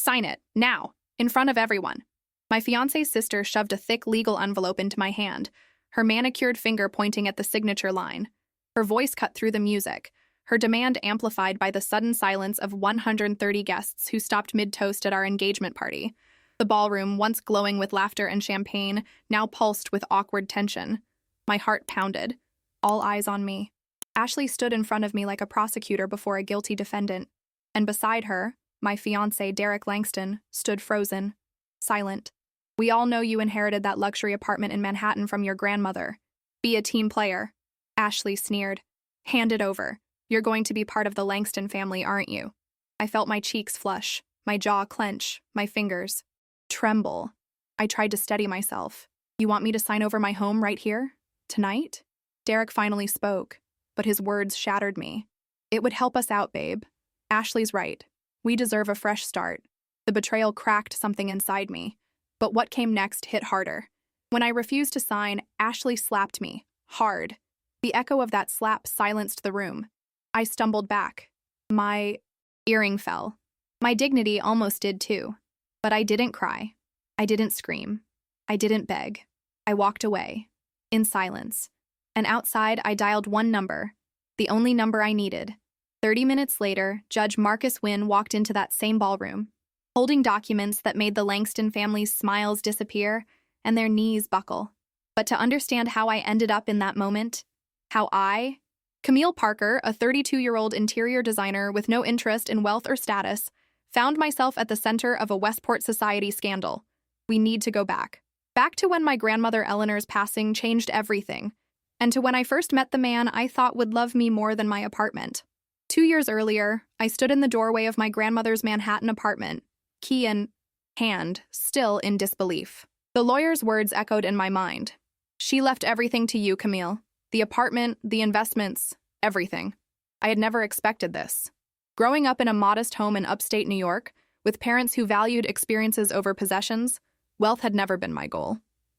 Sign it, now, in front of everyone. My fiancé's sister shoved a thick legal envelope into my hand, her manicured finger pointing at the signature line. Her voice cut through the music, her demand amplified by the sudden silence of 130 guests who stopped mid-toast at our engagement party. The ballroom, once glowing with laughter and champagne, now pulsed with awkward tension. My heart pounded. All eyes on me. Ashley stood in front of me like a prosecutor before a guilty defendant, and beside her, my fiancé, Derek Langston, stood frozen, silent. We all know you inherited that luxury apartment in Manhattan from your grandmother. Be a team player. Ashley sneered. Hand it over. You're going to be part of the Langston family, aren't you? I felt my cheeks flush, my jaw clench, my fingers tremble. I tried to steady myself. You want me to sign over my home right here? Tonight? Derek finally spoke, but his words shattered me. It would help us out, babe. Ashley's right. We deserve a fresh start. The betrayal cracked something inside me, but what came next hit harder. When I refused to sign, Ashley slapped me, hard. The echo of that slap silenced the room. I stumbled back. My earring fell. My dignity almost did too. But I didn't cry. I didn't scream. I didn't beg. I walked away, in silence. And outside, I dialed one number, the only number I needed. 30 minutes later, Judge Marcus Wynn walked into that same ballroom, holding documents that made the Langston family's smiles disappear and their knees buckle. But to understand how I ended up in that moment, how I, Camille Parker, a 32-year-old interior designer with no interest in wealth or status, found myself at the center of a Westport society scandal. We need to go back. Back to when my grandmother Eleanor's passing changed everything, and to when I first met the man I thought would love me more than my apartment. 2 years earlier, I stood in the doorway of my grandmother's Manhattan apartment, key in hand, still in disbelief. The lawyer's words echoed in my mind. She left everything to you, Camille. The apartment, the investments, everything. I had never expected this. Growing up in a modest home in upstate New York, with parents who valued experiences over possessions, wealth had never been my goal.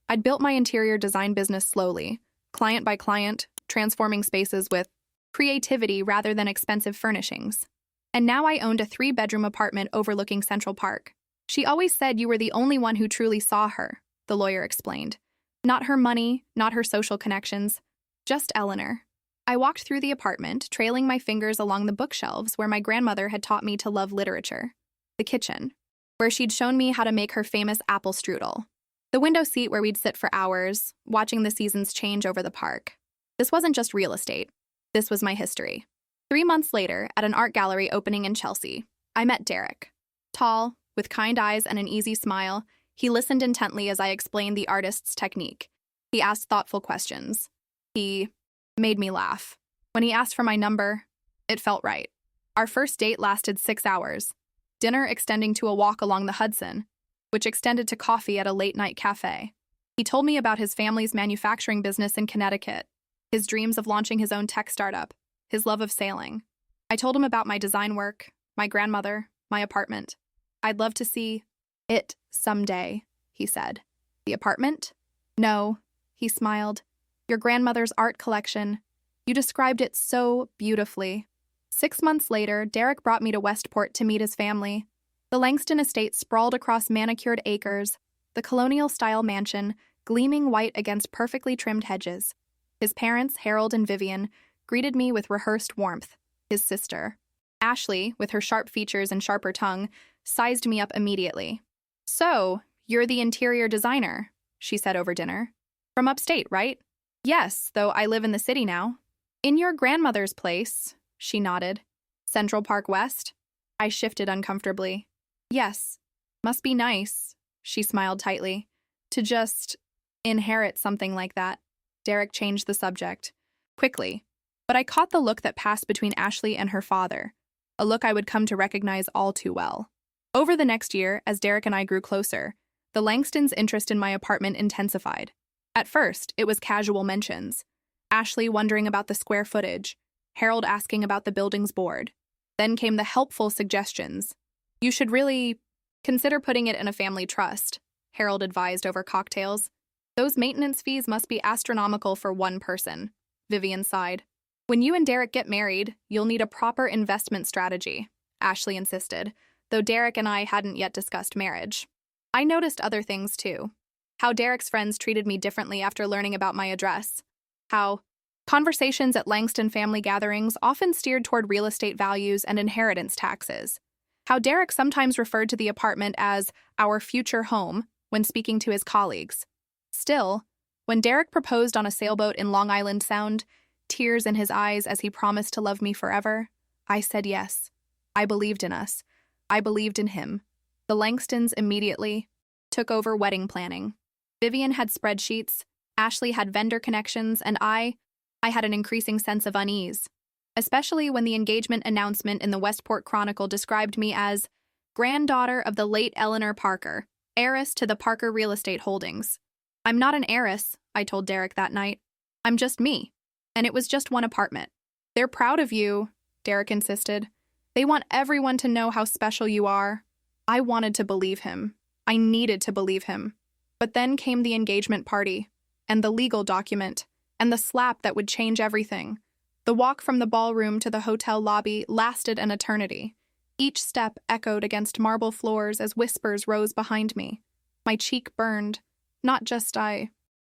I'd built my interior design business slowly, client by client, transforming spaces with creativity rather than expensive furnishings. And now I owned a 3-bedroom apartment overlooking Central Park. She always said you were the only one who truly saw her, the lawyer explained. Not her money, not her social connections, just Eleanor. I walked through the apartment, trailing my fingers along the bookshelves where my grandmother had taught me to love literature. The kitchen, where she'd shown me how to make her famous apple strudel. The window seat where we'd sit for hours, watching the seasons change over the park. This wasn't just real estate. This was my history. 3 months later, at an art gallery opening in Chelsea, I met Derek. Tall, with kind eyes and an easy smile, he listened intently as I explained the artist's technique. He asked thoughtful questions. He made me laugh. When he asked for my number, it felt right. Our first date lasted 6 hours, dinner extending to a walk along the Hudson, which extended to coffee at a late-night cafe. He told me about his family's manufacturing business in Connecticut, his dreams of launching his own tech startup, his love of sailing. I told him about my design work, my grandmother, my apartment. I'd love to see it someday, he said. The apartment? No, he smiled. Your grandmother's art collection. You described it so beautifully. 6 months later, Derek brought me to Westport to meet his family. The Langston estate sprawled across manicured acres, the colonial-style mansion gleaming white against perfectly trimmed hedges. His parents, Harold and Vivian, greeted me with rehearsed warmth. His sister, Ashley, with her sharp features and sharper tongue, sized me up immediately. So, you're the interior designer, she said over dinner. From upstate, right? Yes, though I live in the city now. In your grandmother's place, she nodded. Central Park West? I shifted uncomfortably. Yes. Must be nice, she smiled tightly, to just inherit something like that. Derek changed the subject. Quickly. But I caught the look that passed between Ashley and her father, a look I would come to recognize all too well. Over the next year, as Derek and I grew closer, the Langstons' interest in my apartment intensified. At first, it was casual mentions. Ashley wondering about the square footage, Harold asking about the building's board. Then came the helpful suggestions. You should really consider putting it in a family trust, Harold advised over cocktails. Those maintenance fees must be astronomical for one person, Vivian sighed. When you and Derek get married, you'll need a proper investment strategy, Ashley insisted. though Derek and I hadn't yet discussed marriage. I noticed other things too. How Derek's friends treated me differently after learning about my address. How conversations at Langston family gatherings often steered toward real estate values and inheritance taxes. How Derek sometimes referred to the apartment as our future home when speaking to his colleagues. Still, when Derek proposed on a sailboat in Long Island Sound, tears in his eyes as he promised to love me forever, I said yes. I believed in us. I believed in him. The Langstons immediately took over wedding planning. Vivian had spreadsheets, Ashley had vendor connections, and I had an increasing sense of unease, especially when the engagement announcement in the Westport Chronicle described me as granddaughter of the late Eleanor Parker, heiress to the Parker real estate holdings. I'm not an heiress, I told Derek that night. I'm just me. And it was just one apartment. They're proud of you, Derek insisted. They want everyone to know how special you are. I wanted to believe him. I needed to believe him. But then came the engagement party, and the legal document, and the slap that would change everything. The walk from the ballroom to the hotel lobby lasted an eternity. Each step echoed against marble floors as whispers rose behind me. My cheek burned, not just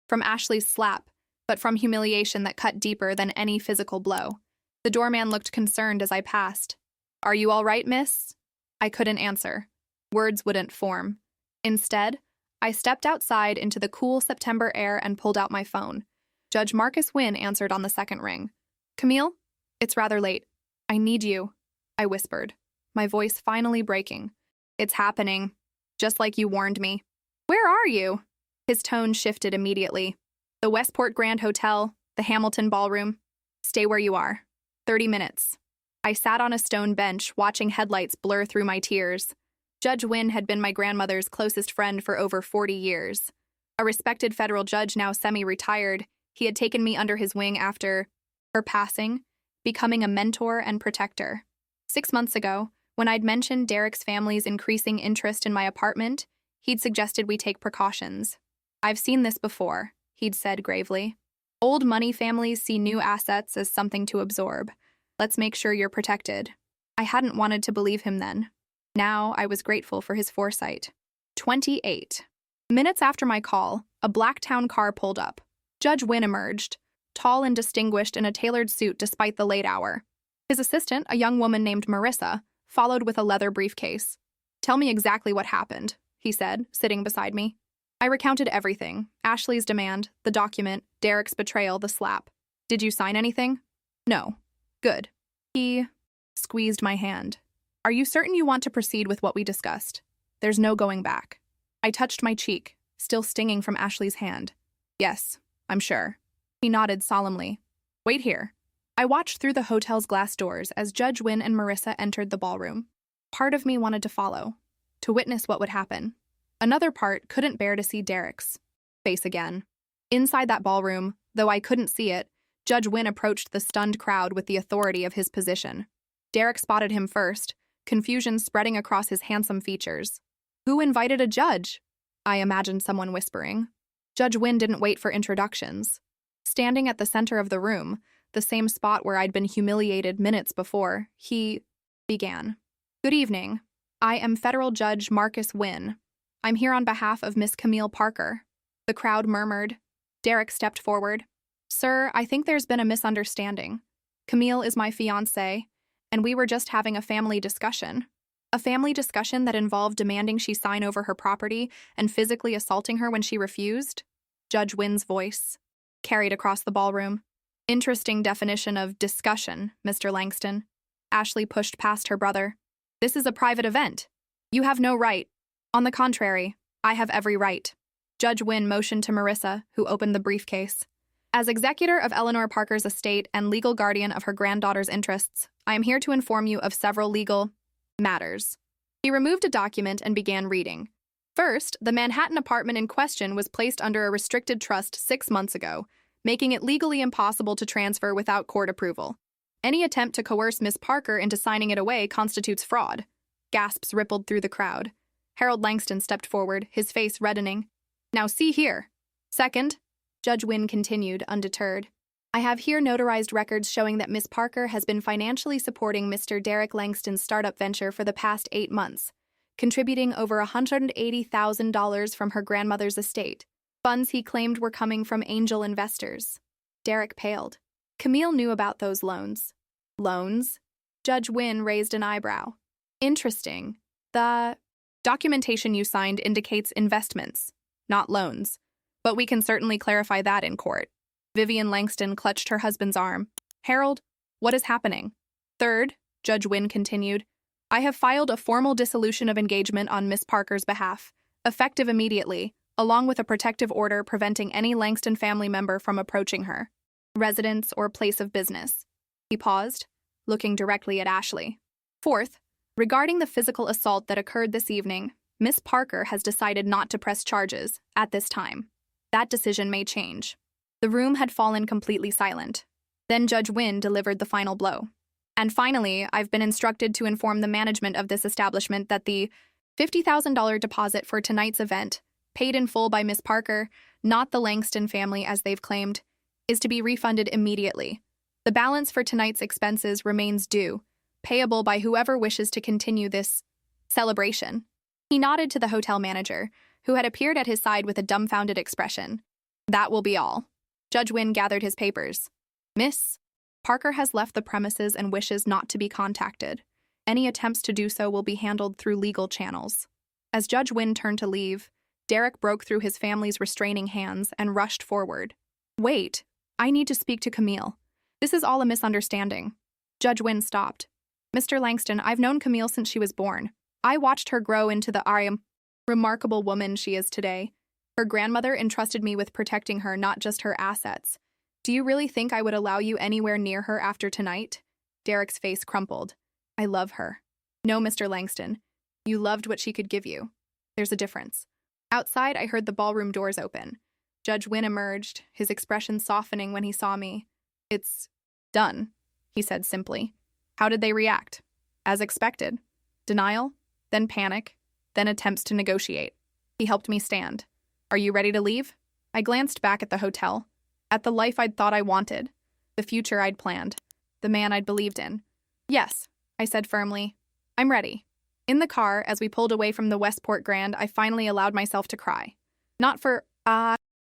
from Ashley's slap, but from humiliation that cut deeper than any physical blow. The doorman looked concerned as I passed. "Are you all right, miss?" I couldn't answer. Words wouldn't form. Instead, I stepped outside into the cool September air and pulled out my phone. Judge Marcus Wynn answered on the second ring. "Camille, it's rather late. I need you," I whispered, my voice finally breaking. "It's happening, just like you warned me." "Where are you?" His tone shifted immediately. "The Westport Grand Hotel, the Hamilton Ballroom. Stay where you are. 30 minutes. I sat on a stone bench, watching headlights blur through my tears. Judge Wynn had been my grandmother's closest friend for over 40 years. A respected federal judge now semi-retired, he had taken me under his wing after her passing, becoming a mentor and protector. 6 months ago, when I'd mentioned Derek's family's increasing interest in my apartment, he'd suggested we take precautions. "I've seen this before," he'd said gravely. "Old money families see new assets as something to absorb. Let's make sure you're protected." I hadn't wanted to believe him then. Now I was grateful for his foresight. 28. Minutes after my call, a black town car pulled up. Judge Wynn emerged, tall and distinguished in a tailored suit despite the late hour. His assistant, a young woman named Marissa, followed with a leather briefcase. "Tell me exactly what happened," he said, sitting beside me. I recounted everything: Ashley's demand, the document, Derek's betrayal, the slap. "Did you sign anything?" "No." "Good." He squeezed my hand. "Are you certain you want to proceed with what we discussed? There's no going back." I touched my cheek, still stinging from Ashley's hand. "Yes, I'm sure." He nodded solemnly. "Wait here." I watched through the hotel's glass doors as Judge Wynn and Marissa entered the ballroom. Part of me wanted to follow, to witness what would happen. Another part couldn't bear to see Derek's face again. Inside that ballroom, though I couldn't see it, Judge Wynn approached the stunned crowd with the authority of his position. Derek spotted him first, confusion spreading across his handsome features. "Who invited a judge?" I imagined someone whispering. Judge Wynn didn't wait for introductions. Standing at the center of the room, the same spot where I'd been humiliated minutes before, he began. "Good evening. I am Federal Judge Marcus Wynn. I'm here on behalf of Miss Camille Parker." The crowd murmured. Derek stepped forward. "Sir, I think there's been a misunderstanding. Camille is my fiancée, and we were just having a family discussion. A family discussion that involved demanding she sign over her property and physically assaulting her when she refused." Judge Wynn's voice carried across the ballroom. "Interesting definition of discussion, Mr. Langston." Ashley pushed past her brother. "This is a private event. You have no right." "On the contrary, I have every right." Judge Wynn motioned to Marissa, who opened the briefcase. "As executor of Eleanor Parker's estate and legal guardian of her granddaughter's interests, I am here to inform you of several legal matters." He removed a document and began reading. First, the Manhattan apartment in question was placed under a restricted trust 6 months ago, making it legally impossible to transfer without court approval. Any attempt to coerce Miss Parker into signing it away constitutes fraud. Gasps rippled through the crowd. Harold Langston stepped forward, his face reddening. "Now see here." "Second," Judge Wynn continued, undeterred, I have here notarized records showing that Miss Parker has been financially supporting Mr. Derek Langston's startup venture for the past 8 months, contributing over $180,000 from her grandmother's estate, funds he claimed were coming from angel investors. Derek paled. Camille knew about those loans. Loans? Judge Wynn raised an eyebrow. Interesting. The documentation you signed indicates investments, not loans, but we can certainly clarify that in court. Vivian Langston clutched her husband's arm. Harold, what is happening? Third, Judge Wynn continued, I have filed a formal dissolution of engagement on Miss Parker's behalf, effective immediately, along with a protective order preventing any Langston family member from approaching her residence or place of business. He paused, looking directly at Ashley. Fourth, regarding the physical assault that occurred this evening, Miss Parker has decided not to press charges at this time. That decision may change. The room had fallen completely silent. Then Judge Wynn delivered the final blow. And finally, I've been instructed to inform the management of this establishment that the $50,000 deposit for tonight's event, paid in full by Miss Parker, not the Langston family as they've claimed, is to be refunded immediately. The balance for tonight's expenses remains due, payable by whoever wishes to continue this celebration. He nodded to the hotel manager, who had appeared at his side with a dumbfounded expression. That will be all. Judge Wynn gathered his papers. Miss Parker has left the premises and wishes not to be contacted. Any attempts to do so will be handled through legal channels. As Judge Wynn turned to leave, Derek broke through his family's restraining hands and rushed forward. Wait, I need to speak to Camille. This is all a misunderstanding. Judge Wynn stopped. Mr. Langston, I've known Camille since she was born. I watched her grow into the remarkable woman she is today. Her grandmother entrusted me with protecting her, not just her assets. Do you really think I would allow you anywhere near her after tonight? Derek's face crumpled. I love her. No, Mr. Langston. You loved what she could give you. There's a difference. Outside, I heard the ballroom doors open. Judge Wynn emerged, his expression softening when he saw me. It's done, he said simply. How did they react? As expected. Denial, then panic, then attempts to negotiate. He helped me stand. Are you ready to leave? I glanced back at the hotel, at the life I'd thought I wanted, the future I'd planned, the man I'd believed in. Yes, I said firmly. I'm ready. In the car, as we pulled away from the Westport Grand, I finally allowed myself to cry. Not for,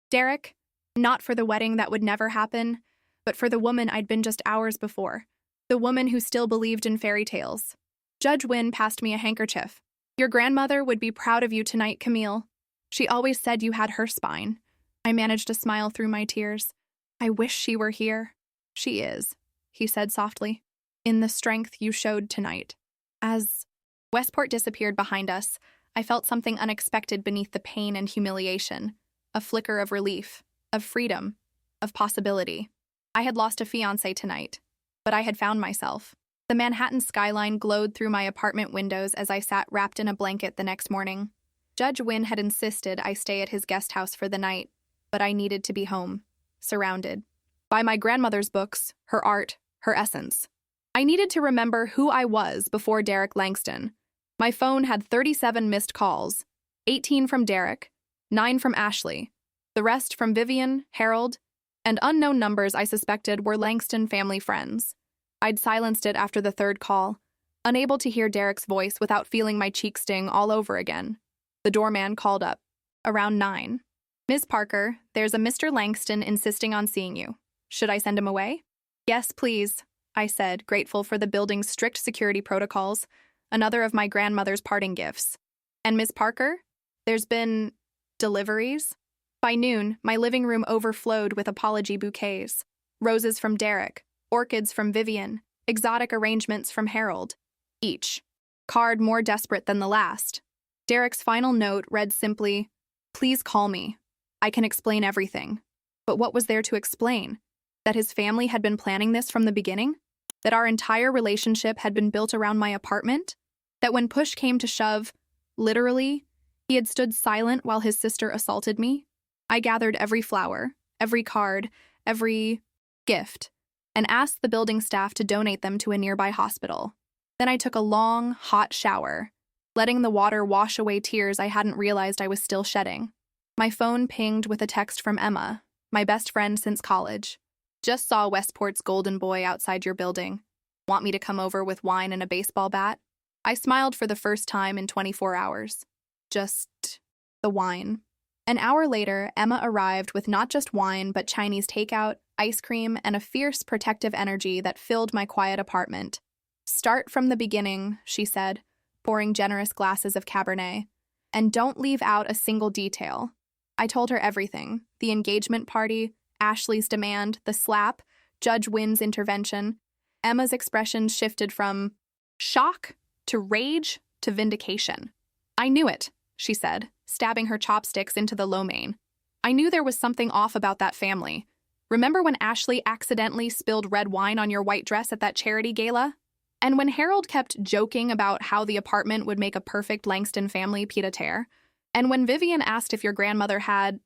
Derek, not for the wedding that would never happen, but for the woman I'd been just hours before, the woman who still believed in fairy tales. Judge Wynn passed me a handkerchief. Your grandmother would be proud of you tonight, Camille. She always said you had her spine. I managed to smile through my tears. I wish she were here. She is, he said softly, in the strength you showed tonight. As Westport disappeared behind us, I felt something unexpected beneath the pain and humiliation, a flicker of relief, of freedom, of possibility. I had lost a fiancé tonight, but I had found myself. The Manhattan skyline glowed through my apartment windows as I sat wrapped in a blanket the next morning. Judge Wynn had insisted I stay at his guest house for the night, but I needed to be home, surrounded by my grandmother's books, her art, her essence. I needed to remember who I was before Derek Langston. My phone had 37 missed calls, 18 from Derek, 9 from Ashley, the rest from Vivian, Harold, and unknown numbers I suspected were Langston family friends. I'd silenced it after the third call, unable to hear Derek's voice without feeling my cheek sting all over again. The doorman called up. Around 9. Miss Parker, there's a Mr. Langston insisting on seeing you. Should I send him away? Yes, please, I said, grateful for the building's strict security protocols, another of my grandmother's parting gifts. And Miss Parker? There's been deliveries? By noon, my living room overflowed with apology bouquets. Roses from Derek, orchids from Vivian, exotic arrangements from Harold. Each card more desperate than the last. Derek's final note read simply, "Please call me. I can explain everything." But what was there to explain? That his family had been planning this from the beginning? That our entire relationship had been built around my apartment? That when push came to shove, literally, he had stood silent while his sister assaulted me? I gathered every flower, every card, every gift, and asked the building staff to donate them to a nearby hospital. Then I took a long, hot shower, letting the water wash away tears I hadn't realized I was still shedding. My phone pinged with a text from Emma, my best friend since college. Just saw Westport's golden boy outside your building. Want me to come over with wine and a baseball bat? I smiled for the first time in 24 hours. Just the wine. An hour later, Emma arrived with not just wine, but Chinese takeout, ice cream, and a fierce protective energy that filled my quiet apartment. Start from the beginning, she said, pouring generous glasses of Cabernet. And don't leave out a single detail. I told her everything: the engagement party, Ashley's demand, the slap, Judge Wynn's intervention. Emma's expression shifted from shock to rage to vindication. I knew it, she said, stabbing her chopsticks into the lo mein. I knew there was something off about that family. Remember when Ashley accidentally spilled red wine on your white dress at that charity gala? And when Harold kept joking about how the apartment would make a perfect Langston family pied-à-terre? And when Vivian asked if your grandmother had,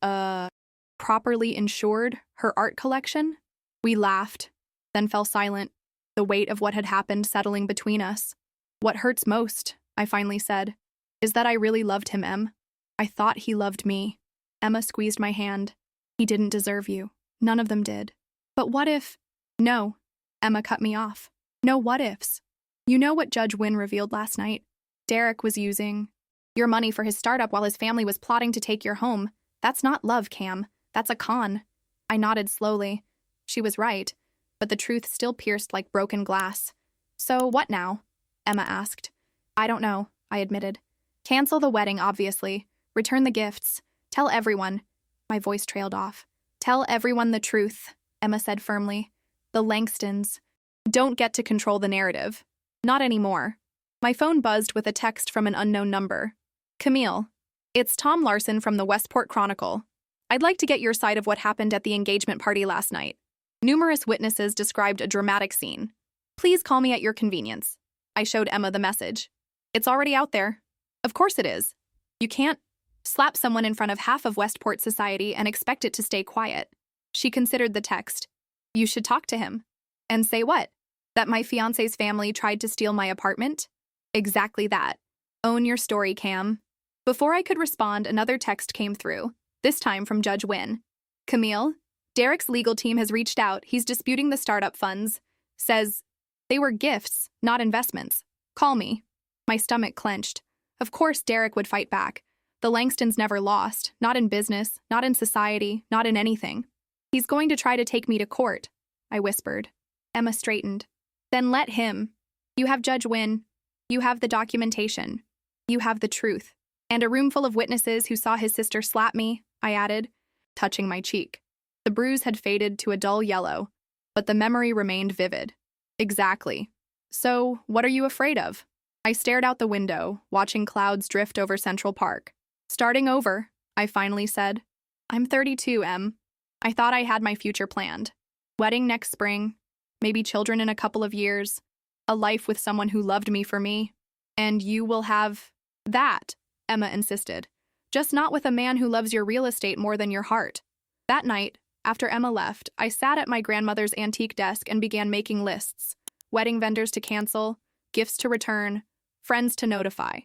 properly insured her art collection? We laughed, then fell silent, the weight of what had happened settling between us. What hurts most, I finally said, is that I really loved him, Em. I thought he loved me. Emma squeezed my hand. He didn't deserve you. None of them did. But what if— No, Emma cut me off. No what-ifs. You know what Judge Wynn revealed last night? Derek was using your money for his startup while his family was plotting to take your home. That's not love, Cam. That's a con. I nodded slowly. She was right, but the truth still pierced like broken glass. So what now? Emma asked. I don't know, I admitted. Cancel the wedding, obviously. Return the gifts. Tell everyone. My voice trailed off. Tell everyone the truth, Emma said firmly. The Langstons don't get to control the narrative. Not anymore. My phone buzzed with a text from an unknown number. Camille, it's Tom Larson from the Westport Chronicle. I'd like to get your side of what happened at the engagement party last night. Numerous witnesses described a dramatic scene. Please call me at your convenience. I showed Emma the message. It's already out there. Of course it is. You can't slap someone in front of half of Westport society and expect it to stay quiet. She considered the text. You should talk to him. And say what? That my fiancé's family tried to steal my apartment? Exactly that. Own your story, Cam. Before I could respond, another text came through, this time from Judge Wynn. Camille, Derek's legal team has reached out. He's disputing the startup funds. Says they were gifts, not investments. Call me. My stomach clenched. Of course Derek would fight back. The Langstons never lost, not in business, not in society, not in anything. He's going to try to take me to court, I whispered. Emma straightened. Then let him. You have Judge Wynn. You have the documentation. You have the truth. And a room full of witnesses who saw his sister slap me, I added, touching my cheek. The bruise had faded to a dull yellow, but the memory remained vivid. Exactly. So, what are you afraid of? I stared out the window, watching clouds drift over Central Park. Starting over, I finally said. I'm 32, Em. I thought I had my future planned. Wedding next spring, maybe children in a couple of years, a life with someone who loved me for me. And you will have that, Emma insisted. Just not with a man who loves your real estate more than your heart. That night, after Emma left, I sat at my grandmother's antique desk and began making lists. Wedding vendors to cancel, gifts to return, friends to notify.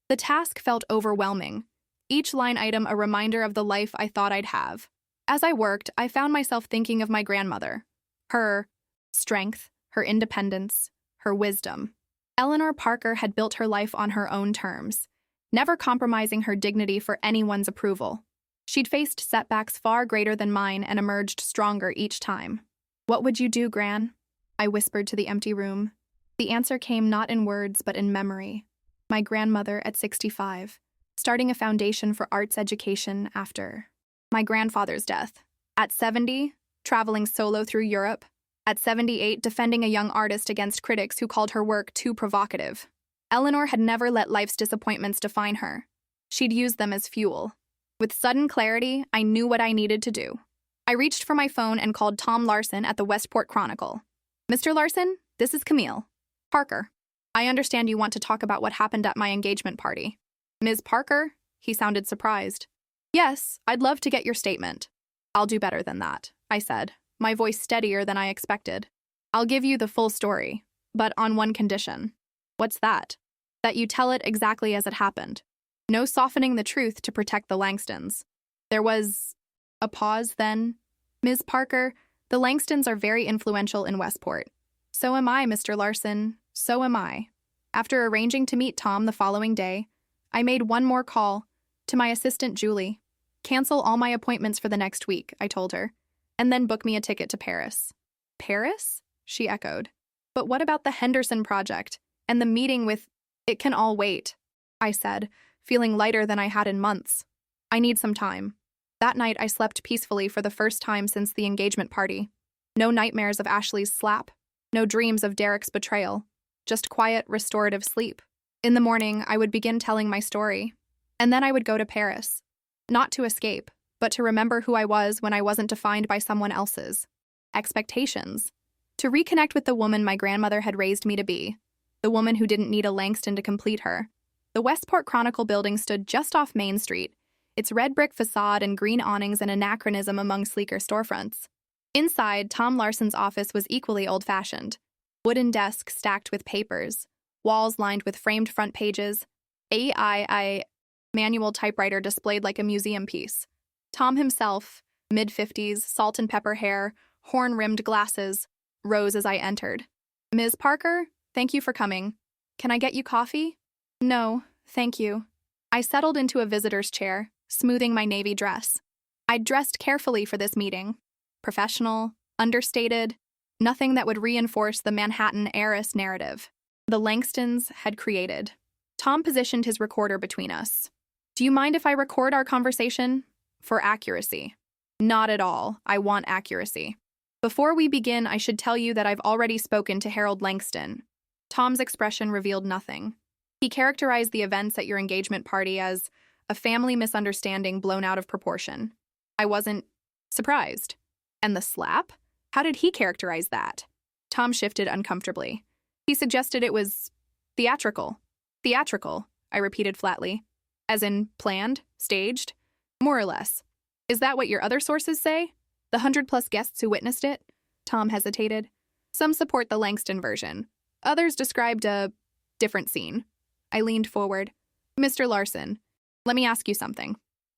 The task felt overwhelming, each line item a reminder of the life I thought I'd have. As I worked, I found myself thinking of my grandmother. Her strength, her independence, her wisdom. Eleanor Parker had built her life on her own terms, never compromising her dignity for anyone's approval. She'd faced setbacks far greater than mine and emerged stronger each time. What would you do, Gran? I whispered to the empty room. The answer came not in words but in memory. My grandmother at 65, starting a foundation for arts education after my grandfather's death. At 70, traveling solo through Europe. At 78, defending a young artist against critics who called her work too provocative. Eleanor had never let life's disappointments define her. She'd used them as fuel. With sudden clarity, I knew what I needed to do. I reached for my phone and called Tom Larson at the Westport Chronicle. Mr. Larson, this is Camille. Parker. I understand you want to talk about what happened at my engagement party. Ms. Parker? He sounded surprised. Yes, I'd love to get your statement. I'll do better than that, I said, my voice steadier than I expected. I'll give you the full story, but on one condition. What's that? That you tell it exactly as it happened. No softening the truth to protect the Langstons. There was a pause then. Ms. Parker, The Langstons are very influential in Westport. So am I, Mr. Larson. So am I. After arranging to meet Tom the following day, I made one more call to my assistant, Julie. Cancel all my appointments for the next week, I told her, and then book me a ticket to Paris. Paris? She echoed. But what about the Henderson project and the meeting with... It can all wait, I said, feeling lighter than I had in months. I need some time. That night, I slept peacefully for the first time since the engagement party. No nightmares of Ashley's slap. No dreams of Derek's betrayal. Just quiet, restorative sleep. In the morning, I would begin telling my story. And then I would go to Paris. Not to escape, but to remember who I was when I wasn't defined by someone else's expectations. To reconnect with the woman my grandmother had raised me to be. The woman who didn't need a Langston to complete her. The Westport Chronicle building stood just off Main Street, its red brick facade and green awnings an anachronism among sleeker storefronts. Inside, Tom Larson's office was equally old-fashioned. Wooden desks stacked with papers, walls lined with framed front pages, AI manual typewriter displayed like a museum piece. Tom himself, mid-50s, salt and pepper hair, horn-rimmed glasses, rose as I entered. Ms. Parker, thank you for coming. Can I get you coffee? No, thank you. I settled into a visitor's chair, smoothing my navy dress. I'd dressed carefully for this meeting. Professional, understated, nothing that would reinforce the Manhattan heiress narrative the Langstons had created. Tom positioned his recorder between us. Do you mind if I record our conversation? For accuracy. Not at all. I want accuracy. Before we begin, I should tell you that I've already spoken to Harold Langston. Tom's expression revealed nothing. He characterized the events at your engagement party as a family misunderstanding blown out of proportion. I wasn't surprised. And the slap? How did he characterize that? Tom shifted uncomfortably. He suggested it was theatrical. Theatrical, I repeated flatly. As in planned, staged? More or less. Is that what your other sources say? The 100+ guests who witnessed it? Tom hesitated. Some support the Langston version. Others described a different scene. I leaned forward. Mr. Larson, let me ask you something.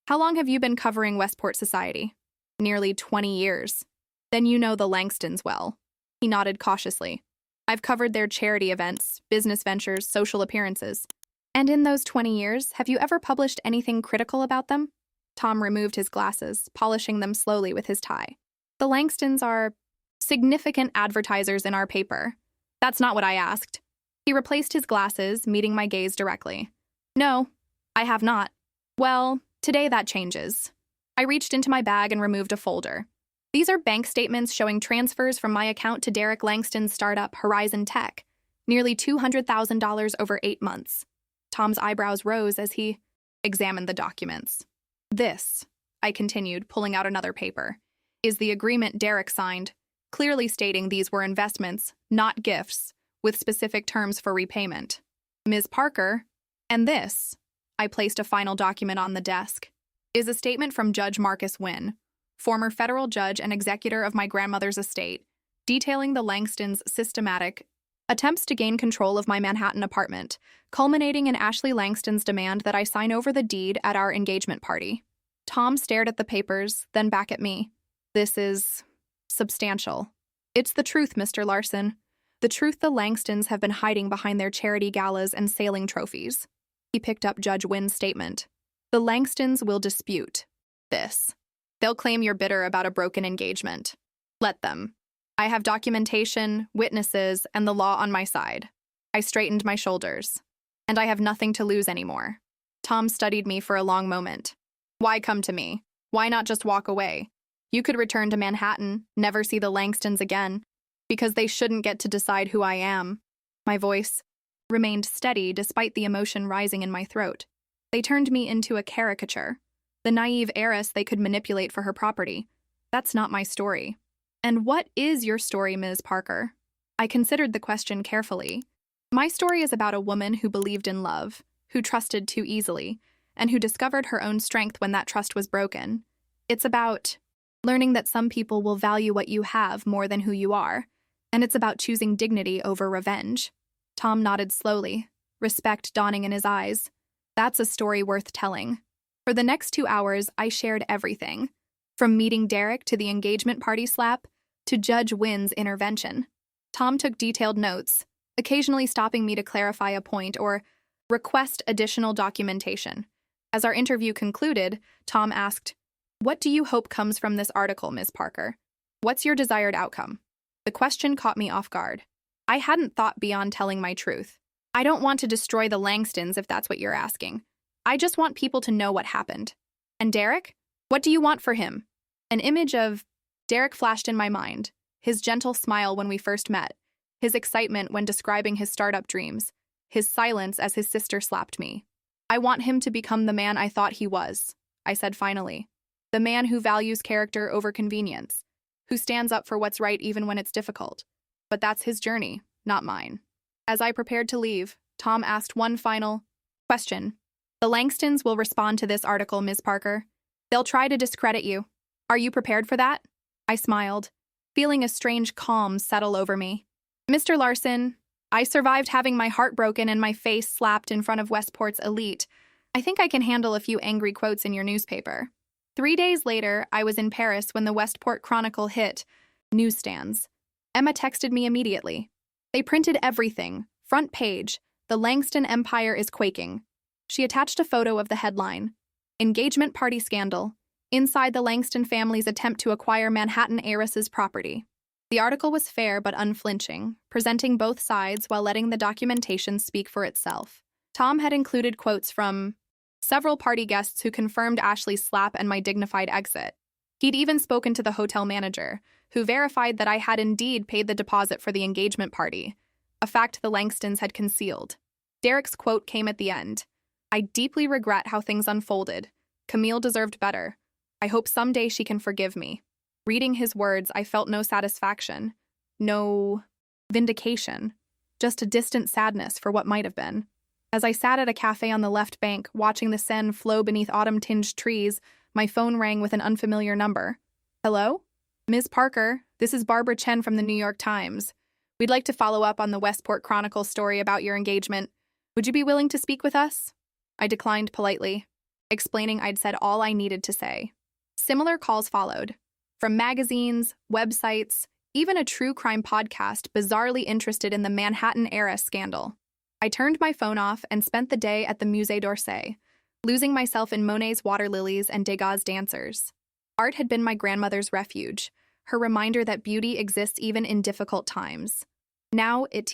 How long have you been covering Westport society? Nearly 20 years. Then you know the Langstons well. He nodded cautiously. I've covered their charity events, business ventures, social appearances. And in those 20 years, have you ever published anything critical about them? Tom removed his glasses, polishing them slowly with his tie. The Langstons are significant advertisers in our paper. That's not what I asked. He replaced his glasses, meeting my gaze directly. No, I have not. Well, today that changes. I reached into my bag and removed a folder. These are bank statements showing transfers from my account to Derek Langston's startup Horizon Tech, nearly $200,000 over 8 months. Tom's eyebrows rose as he examined the documents. This, I continued, pulling out another paper, is the agreement Derek signed, clearly stating these were investments, not gifts, with specific terms for repayment. Ms. Parker, and this, I placed a final document on the desk, is a statement from Judge Marcus Wynn, former federal judge and executor of my grandmother's estate, detailing the Langstons' systematic attempts to gain control of my Manhattan apartment, culminating in Ashley Langston's demand that I sign over the deed at our engagement party. Tom stared at the papers, then back at me. This is substantial. It's the truth, Mr. Larson. The truth the Langstons have been hiding behind their charity galas and sailing trophies. He picked up Judge Wynn's statement. The Langstons will dispute this. They'll claim you're bitter about a broken engagement. Let them. I have documentation, witnesses, and the law on my side. I straightened my shoulders. And I have nothing to lose anymore. Tom studied me for a long moment. Why come to me? Why not just walk away? You could return to Manhattan, never see the Langstons again, because they shouldn't get to decide who I am. My voice remained steady despite the emotion rising in my throat. They turned me into a caricature, the naive heiress they could manipulate for her property. That's not my story. And what is your story, Ms. Parker? I considered the question carefully. My story is about a woman who believed in love, who trusted too easily, and who discovered her own strength when that trust was broken. It's about learning that some people will value what you have more than who you are, and it's about choosing dignity over revenge. Tom nodded slowly, respect dawning in his eyes. That's a story worth telling. For the next 2 hours, I shared everything, from meeting Derek to the engagement party slap, to Judge Wynn's intervention. Tom took detailed notes, occasionally stopping me to clarify a point or request additional documentation. As our interview concluded, Tom asked, "What do you hope comes from this article, Ms. Parker? What's your desired outcome?" The question caught me off guard. I hadn't thought beyond telling my truth. I don't want to destroy the Langstons if that's what you're asking. I just want people to know what happened. And Derek? What do you want for him? An image of Derek flashed in my mind, his gentle smile when we first met, his excitement when describing his startup dreams, his silence as his sister slapped me. I want him to become the man I thought he was, I said finally. The man who values character over convenience, who stands up for what's right even when it's difficult. But that's his journey, not mine. As I prepared to leave, Tom asked one final question. The Langstons will respond to this article, Ms. Parker. They'll try to discredit you. Are you prepared for that? I smiled, feeling a strange calm settle over me. Mr. Larson, I survived having my heart broken and my face slapped in front of Westport's elite. I think I can handle a few angry quotes in your newspaper. 3 days later, I was in Paris when the Westport Chronicle hit newsstands. Emma texted me immediately. They printed everything. Front page. The Langston Empire is quaking. She attached a photo of the headline. Engagement party scandal. Inside the Langston family's attempt to acquire Manhattan heiress's property. The article was fair but unflinching, presenting both sides while letting the documentation speak for itself. Tom had included quotes from several party guests who confirmed Ashley's slap and my dignified exit. He'd even spoken to the hotel manager, who verified that I had indeed paid the deposit for the engagement party, a fact the Langstons had concealed. Derek's quote came at the end. I deeply regret how things unfolded. Camille deserved better. I hope someday she can forgive me. Reading his words, I felt no satisfaction, no vindication, just a distant sadness for what might have been. As I sat at a cafe on the left bank, watching the Seine flow beneath autumn-tinged trees, my phone rang with an unfamiliar number. Hello? Ms. Parker, this is Barbara Chen from the New York Times. We'd like to follow up on the Westport Chronicle story about your engagement. Would you be willing to speak with us? I declined politely, explaining I'd said all I needed to say. Similar calls followed. From magazines, websites, even a true crime podcast bizarrely interested in the Manhattan heiress scandal. I turned my phone off and spent the day at the Musée d'Orsay, losing myself in Monet's water lilies and Degas' dancers. Art had been my grandmother's refuge, her reminder that beauty exists even in difficult times. Now it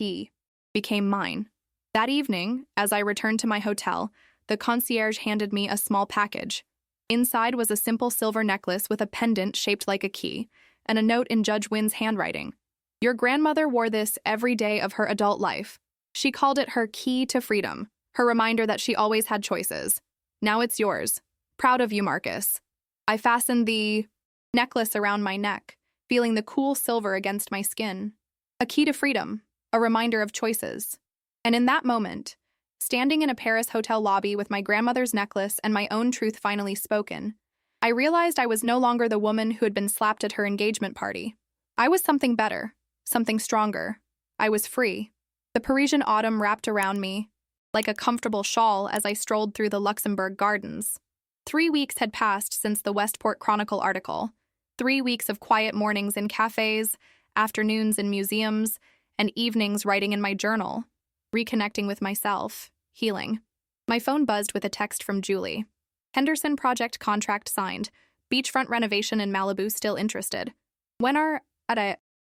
became mine. That evening, as I returned to my hotel, the concierge handed me a small package. Inside was a simple silver necklace with a pendant shaped like a key, and a note in Judge Wynn's handwriting. Your grandmother wore this every day of her adult life. She called it her key to freedom, her reminder that she always had choices. Now it's yours. Proud of you, Marcus. I fastened the necklace around my neck, feeling the cool silver against my skin. A key to freedom, a reminder of choices. And in that moment, standing in a Paris hotel lobby with my grandmother's necklace and my own truth finally spoken, I realized I was no longer the woman who had been slapped at her engagement party. I was something better, something stronger. I was free. The Parisian autumn wrapped around me, like a comfortable shawl as I strolled through the Luxembourg Gardens. 3 weeks had passed since the Westport Chronicle article. 3 weeks of quiet mornings in cafes, afternoons in museums, and evenings writing in my journal, reconnecting with myself, healing. My phone buzzed with a text from Julie. Henderson project contract signed. Beachfront renovation in Malibu still interested. When are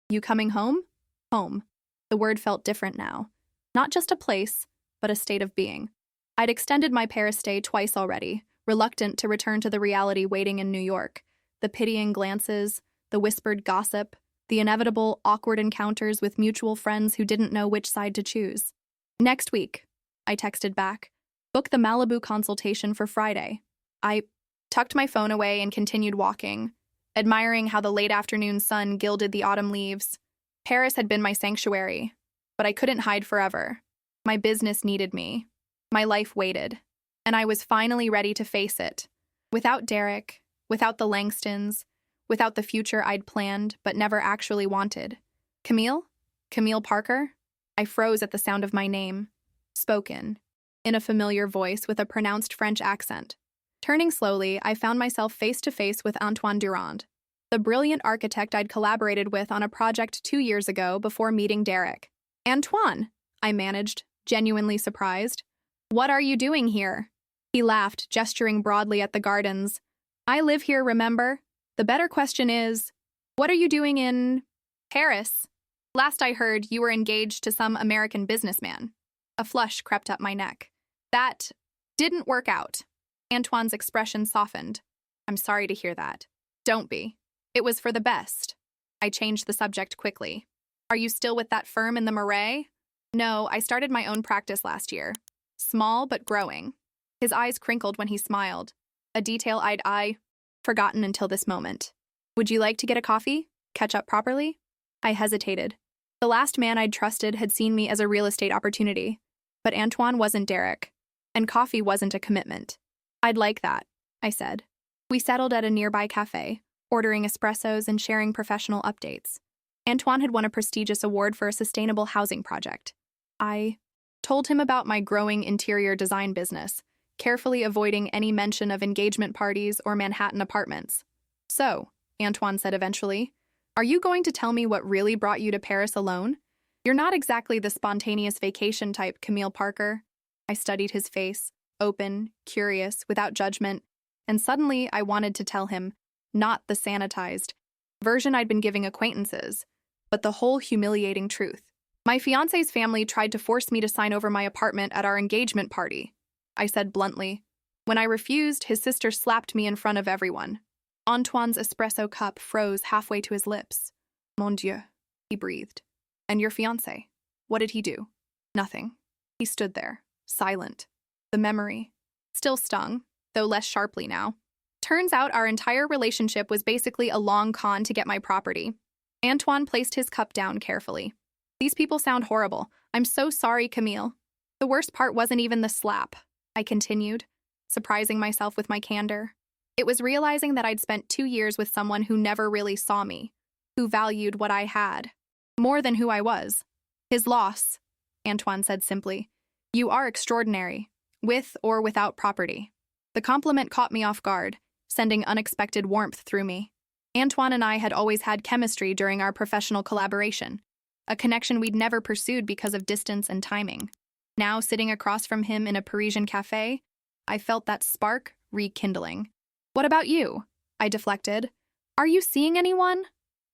you coming home? Home. The word felt different now. Not just a place, but a state of being. I'd extended my Paris stay twice already, reluctant to return to the reality waiting in New York. The pitying glances, the whispered gossip, the inevitable awkward encounters with mutual friends who didn't know which side to choose. Next week, I texted back. Book the Malibu consultation for Friday. I tucked my phone away and continued walking, admiring how the late afternoon sun gilded the autumn leaves. Paris had been my sanctuary, but I couldn't hide forever. My business needed me. My life waited, and I was finally ready to face it. Without Derek, without the Langstons, without the future I'd planned but never actually wanted. Camille? Camille Parker? I froze at the sound of my name, spoken, in a familiar voice with a pronounced French accent. Turning slowly, I found myself face to face with Antoine Durand. the brilliant architect I'd collaborated with on a project 2 years ago before meeting Derek. Antoine, I managed, genuinely surprised. What are you doing here? He laughed, gesturing broadly at the gardens. I live here, remember? The better question is, what are you doing in Paris? Last I heard, you were engaged to some American businessman. A flush crept up my neck. That didn't work out. Antoine's expression softened. I'm sorry to hear that. Don't be. It was for the best. I changed the subject quickly. Are you still with that firm in the Marais? No, I started my own practice last year. Small but growing. His eyes crinkled when he smiled. A detail I'd forgotten until this moment. Would you like to get a coffee? Catch up properly? I hesitated. The last man I'd trusted had seen me as a real estate opportunity. But Antoine wasn't Derek. And coffee wasn't a commitment. I'd like that, I said. We settled at a nearby cafe, ordering espressos and sharing professional updates. Antoine had won a prestigious award for a sustainable housing project. I told him about my growing interior design business, carefully avoiding any mention of engagement parties or Manhattan apartments. So, Antoine said eventually, are you going to tell me what really brought you to Paris alone? You're not exactly the spontaneous vacation type, Camille Parker. I studied his face, open, curious, without judgment, and suddenly I wanted to tell him, not the sanitized version I'd been giving acquaintances, but the whole humiliating truth. My fiancé's family tried to force me to sign over my apartment at our engagement party, I said bluntly. When I refused, his sister slapped me in front of everyone. Antoine's espresso cup froze halfway to his lips. Mon Dieu, he breathed. And your fiancé? What did he do? Nothing. He stood there, silent. The memory still stung, though less sharply now. Turns out our entire relationship was basically a long con to get my property. Antoine placed his cup down carefully. These people sound horrible. I'm so sorry, Camille. The worst part wasn't even the slap, I continued, surprising myself with my candor. It was realizing that I'd spent 2 years with someone who never really saw me, who valued what I had, more than who I was. His loss, Antoine said simply. You are extraordinary, with or without property. The compliment caught me off guard, sending unexpected warmth through me. Antoine and I had always had chemistry during our professional collaboration, a connection we'd never pursued because of distance and timing. Now, sitting across from him in a Parisian cafe, I felt that spark rekindling. What about you? I deflected. Are you seeing anyone?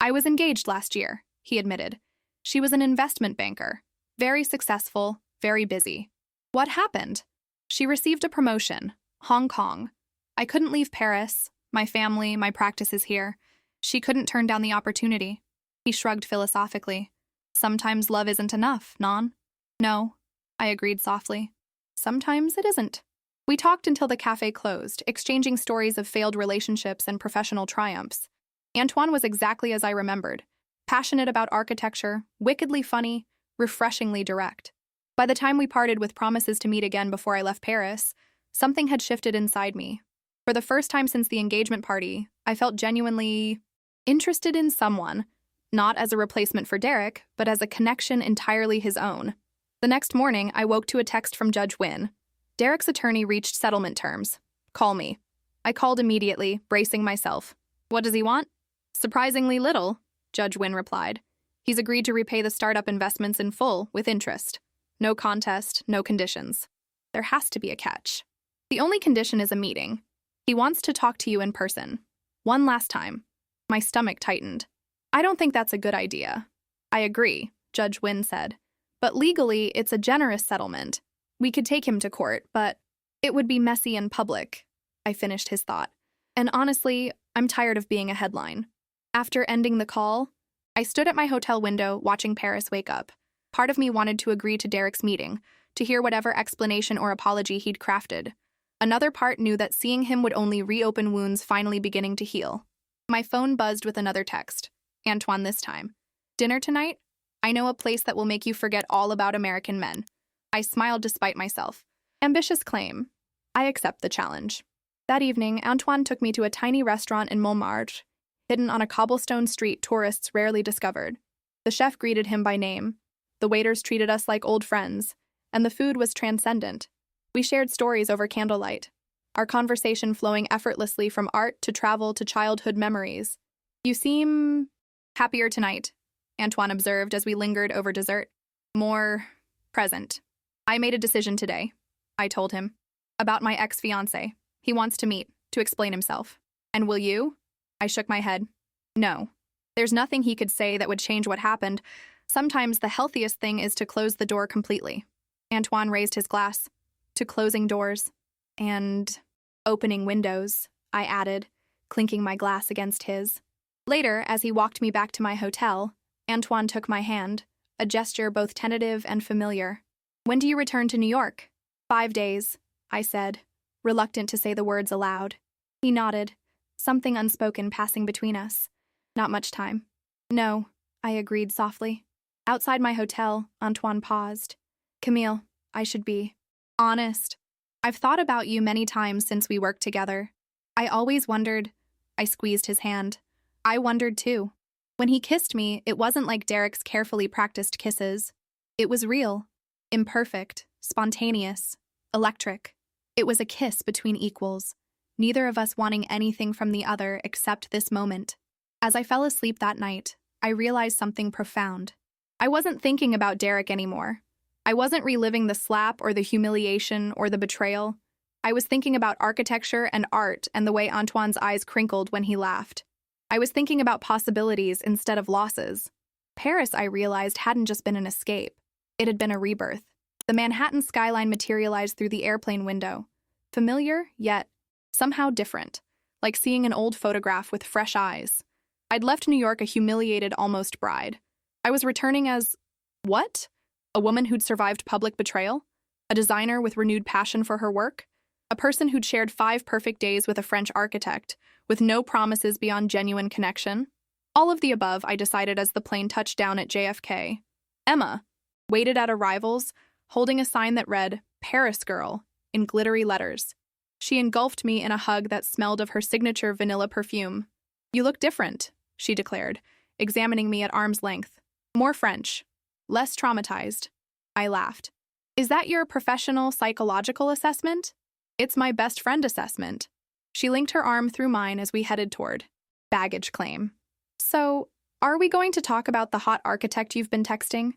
I was engaged last year, he admitted. She was an investment banker. Very successful, very busy. What happened? She received a promotion. Hong Kong. I couldn't leave Paris. My family, my practices here. She couldn't turn down the opportunity. He shrugged philosophically. Sometimes love isn't enough, non? No, I agreed softly. Sometimes it isn't. We talked until the cafe closed, exchanging stories of failed relationships and professional triumphs. Antoine was exactly as I remembered. Passionate about architecture, wickedly funny, refreshingly direct. By the time we parted with promises to meet again before I left Paris, something had shifted inside me. For the first time since the engagement party, I felt genuinely interested in someone, not as a replacement for Derek, but as a connection entirely his own. The next morning, I woke to a text from Judge Wynn. Derek's attorney reached settlement terms. Call me. I called immediately, bracing myself. What does he want? Surprisingly little, Judge Wynn replied. He's agreed to repay the startup investments in full, with interest. No contest, no conditions. There has to be a catch. The only condition is a meeting. He wants to talk to you in person. One last time. My stomach tightened. I don't think that's a good idea. I agree, Judge Wynn said. But legally, it's a generous settlement. We could take him to court, but it would be messy and public. I finished his thought. And honestly, I'm tired of being a headline. After ending the call, I stood at my hotel window watching Paris wake up. Part of me wanted to agree to Derek's meeting, to hear whatever explanation or apology he'd crafted. Another part knew that seeing him would only reopen wounds finally beginning to heal. My phone buzzed with another text. Antoine this time. Dinner tonight? I know a place that will make you forget all about American men. I smiled despite myself. Ambitious claim. I accept the challenge. That evening, Antoine took me to a tiny restaurant in Montmartre, hidden on a cobblestone street tourists rarely discovered. The chef greeted him by name. The waiters treated us like old friends, and the food was transcendent. We shared stories over candlelight, our conversation flowing effortlessly from art to travel to childhood memories. You seem happier tonight, Antoine observed as we lingered over dessert. More present. I made a decision today, I told him, about my ex-fiancé. He wants to meet, to explain himself. And will you? I shook my head. No. There's nothing he could say that would change what happened. Sometimes the healthiest thing is to close the door completely. Antoine raised his glass. To closing doors. And opening windows, I added, clinking my glass against his. Later, as he walked me back to my hotel, Antoine took my hand, a gesture both tentative and familiar. When do you return to New York? 5 days, I said, reluctant to say the words aloud. He nodded, something unspoken passing between us. Not much time. No, I agreed softly. Outside my hotel, Antoine paused. Camille, I should be honest. I've thought about you many times since we worked together. I always wondered. I squeezed his hand. I wondered too. When he kissed me, it wasn't like Derek's carefully practiced kisses. It was real, imperfect, spontaneous, electric. It was a kiss between equals, neither of us wanting anything from the other except this moment. As I fell asleep that night, I realized something profound. I wasn't thinking about Derek anymore. I wasn't reliving the slap or the humiliation or the betrayal. I was thinking about architecture and art and the way Antoine's eyes crinkled when he laughed. I was thinking about possibilities instead of losses. Paris, I realized, hadn't just been an escape. It had been a rebirth. The Manhattan skyline materialized through the airplane window. Familiar, yet somehow different, like seeing an old photograph with fresh eyes. I'd left New York a humiliated almost bride. I was returning as, what? A woman who'd survived public betrayal? A designer with renewed passion for her work? A person who'd shared 5 perfect days with a French architect, with no promises beyond genuine connection? All of the above, I decided as the plane touched down at JFK. Emma waited at arrivals, holding a sign that read, Paris Girl, in glittery letters. She engulfed me in a hug that smelled of her signature vanilla perfume. You look different, she declared, examining me at arm's length. More French. Less traumatized. I laughed. Is that your professional psychological assessment? It's my best friend assessment. She linked her arm through mine as we headed toward baggage claim. So, are we going to talk about the hot architect you've been texting?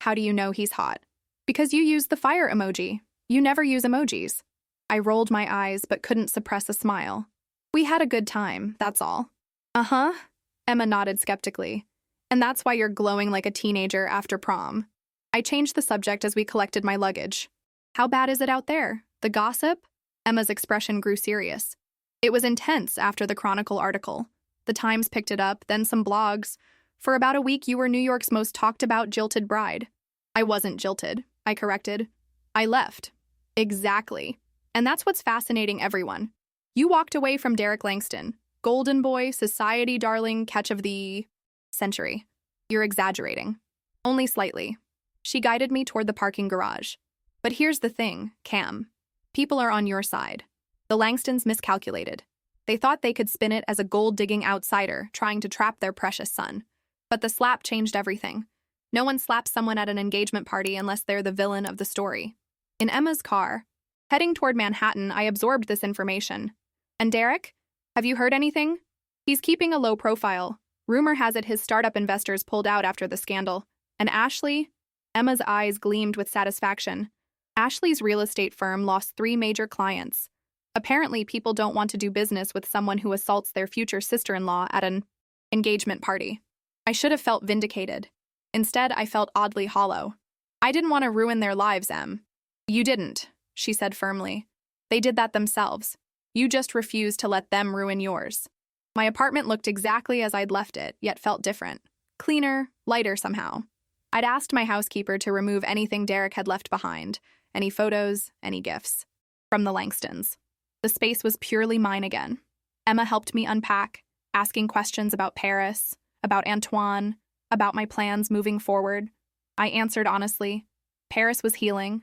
How do you know he's hot? Because you use the fire emoji. You never use emojis. I rolled my eyes but couldn't suppress a smile. We had a good time, that's all. Uh-huh, Emma nodded skeptically. And that's why you're glowing like a teenager after prom. I changed the subject as we collected my luggage. How bad is it out there? The gossip? Emma's expression grew serious. It was intense after the Chronicle article. The Times picked it up, then some blogs. For about a week, you were New York's most talked-about jilted bride. I wasn't jilted, I corrected. I left. Exactly. And that's what's fascinating everyone. You walked away from Derek Langston. Golden boy, society darling, catch of the century. You're exaggerating. Only slightly. She guided me toward the parking garage. But here's the thing, Cam. People are on your side. The Langstons miscalculated. They thought they could spin it as a gold-digging outsider trying to trap their precious son. But the slap changed everything. No one slaps someone at an engagement party unless they're the villain of the story. In Emma's car, heading toward Manhattan, I absorbed this information. And Derek? Have you heard anything? He's keeping a low profile. Rumor has it his startup investors pulled out after the scandal. And Ashley? Emma's eyes gleamed with satisfaction. Ashley's real estate firm lost 3 major clients. Apparently, people don't want to do business with someone who assaults their future sister-in-law at an engagement party. I should have felt vindicated. Instead, I felt oddly hollow. I didn't want to ruin their lives, Em. You didn't, she said firmly. They did that themselves. You just refused to let them ruin yours. My apartment looked exactly as I'd left it, yet felt different. Cleaner, lighter somehow. I'd asked my housekeeper to remove anything Derek had left behind, any photos, any gifts, from the Langstons. The space was purely mine again. Emma helped me unpack, asking questions about Paris, about Antoine, about my plans moving forward. I answered honestly. Paris was healing.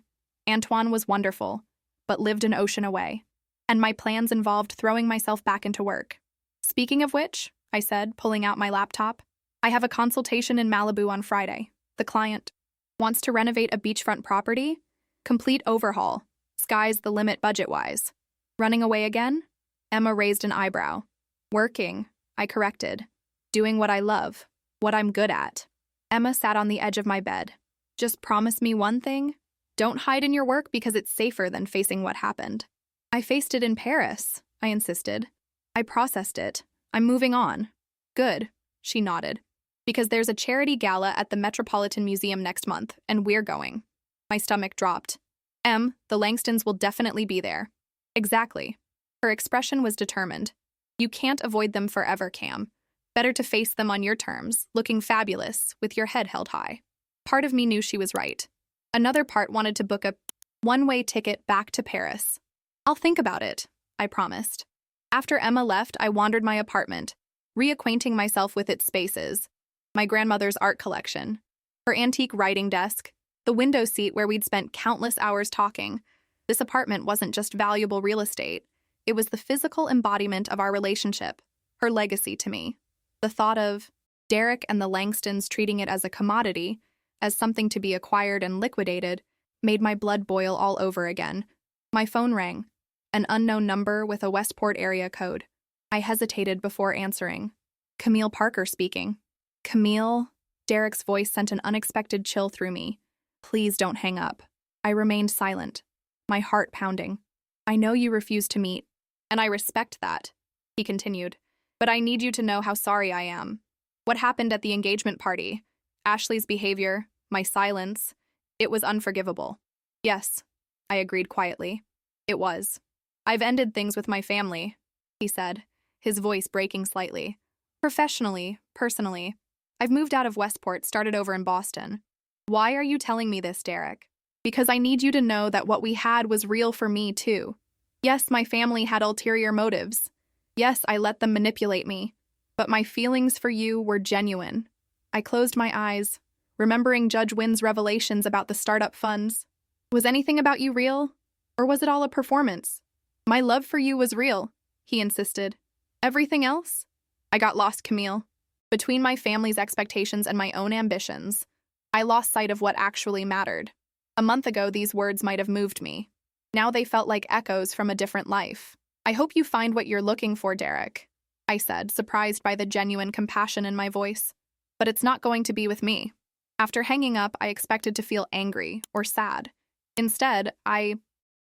Antoine was wonderful, but lived an ocean away. And my plans involved throwing myself back into work. Speaking of which, I said, pulling out my laptop, I have a consultation in Malibu on Friday. The client wants to renovate a beachfront property. Complete overhaul. Sky's the limit budget-wise. Running away again? Emma raised an eyebrow. Working, I corrected. Doing what I love, what I'm good at. Emma sat on the edge of my bed. Just promise me one thing. Don't hide in your work because it's safer than facing what happened. I faced it in Paris, I insisted. I processed it. I'm moving on. Good, she nodded. Because there's a charity gala at the Metropolitan Museum next month, and we're going. My stomach dropped. The Langstons will definitely be there. Exactly. Her expression was determined. You can't avoid them forever, Cam. Better to face them on your terms, looking fabulous, with your head held high. Part of me knew she was right. Another part wanted to book a one-way ticket back to Paris. I'll think about it, I promised. After Emma left, I wandered my apartment, reacquainting myself with its spaces. My grandmother's art collection, her antique writing desk, the window seat where we'd spent countless hours talking. This apartment wasn't just valuable real estate. It was the physical embodiment of our relationship, her legacy to me. The thought of Derek and the Langstons treating it as a commodity, as something to be acquired and liquidated, made my blood boil all over again. My phone rang, an unknown number with a Westport area code. I hesitated before answering. Camille Parker speaking. Camille? Derek's voice sent an unexpected chill through me. Please don't hang up. I remained silent, my heart pounding. I know you refused to meet, and I respect that, he continued. But I need you to know how sorry I am. What happened at the engagement party? Ashley's behavior, my silence, it was unforgivable. Yes, I agreed quietly. It was. I've ended things with my family, he said, his voice breaking slightly. Professionally, personally. I've moved out of Westport, started over in Boston. Why are you telling me this, Derek? Because I need you to know that what we had was real for me, too. Yes, my family had ulterior motives. Yes, I let them manipulate me. But my feelings for you were genuine. I closed my eyes, remembering Judge Wynn's revelations about the startup funds. Was anything about you real? Or was it all a performance? My love for you was real, he insisted. Everything else? I got lost, Camille. Between my family's expectations and my own ambitions, I lost sight of what actually mattered. A month ago, these words might have moved me. Now they felt like echoes from a different life. I hope you find what you're looking for, Derek, I said, surprised by the genuine compassion in my voice. But it's not going to be with me. After hanging up, I expected to feel angry or sad. Instead, I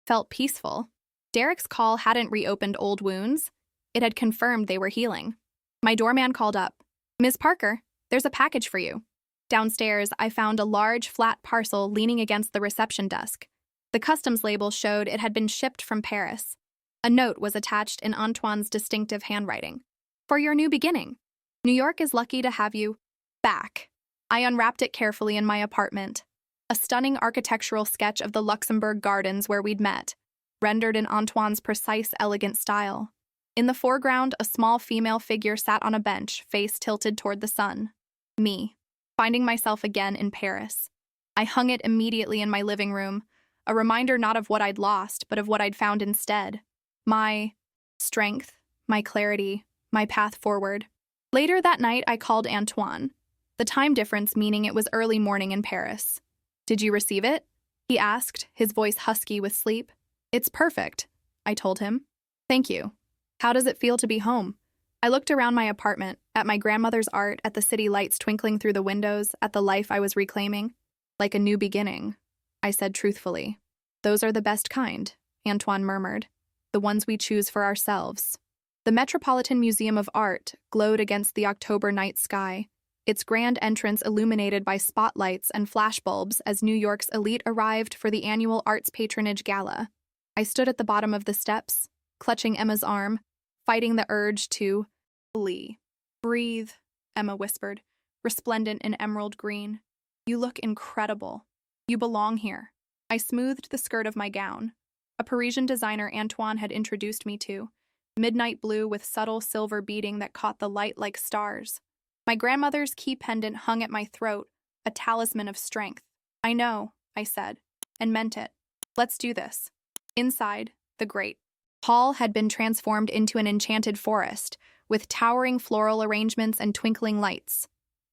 felt peaceful. Derek's call hadn't reopened old wounds. It had confirmed they were healing. My doorman called up. Ms. Parker, there's a package for you. Downstairs, I found a large, flat parcel leaning against the reception desk. The customs label showed it had been shipped from Paris. A note was attached in Antoine's distinctive handwriting. For your new beginning. New York is lucky to have you back. I unwrapped it carefully in my apartment. A stunning architectural sketch of the Luxembourg Gardens where we'd met, rendered in Antoine's precise, elegant style. In the foreground, a small female figure sat on a bench, face tilted toward the sun. Me, finding myself again in Paris. I hung it immediately in my living room, a reminder not of what I'd lost, but of what I'd found instead. My strength, my clarity, my path forward. Later that night, I called Antoine, the time difference meaning it was early morning in Paris. Did you receive it? He asked, his voice husky with sleep. It's perfect, I told him. Thank you. How does it feel to be home? I looked around my apartment, at my grandmother's art, at the city lights twinkling through the windows, at the life I was reclaiming. Like a new beginning, I said truthfully. Those are the best kind, Antoine murmured. The ones we choose for ourselves. The Metropolitan Museum of Art glowed against the October night sky, its grand entrance illuminated by spotlights and flashbulbs as New York's elite arrived for the annual Arts Patronage Gala. I stood at the bottom of the steps, clutching Emma's arm, fighting the urge to flee. Breathe, Emma whispered, resplendent in emerald green. You look incredible. You belong here. I smoothed the skirt of my gown. A Parisian designer Antoine had introduced me to, midnight blue with subtle silver beading that caught the light like stars. My grandmother's key pendant hung at my throat, a talisman of strength. I know, I said, and meant it. Let's do this. Inside, the great hall had been transformed into an enchanted forest, with towering floral arrangements and twinkling lights.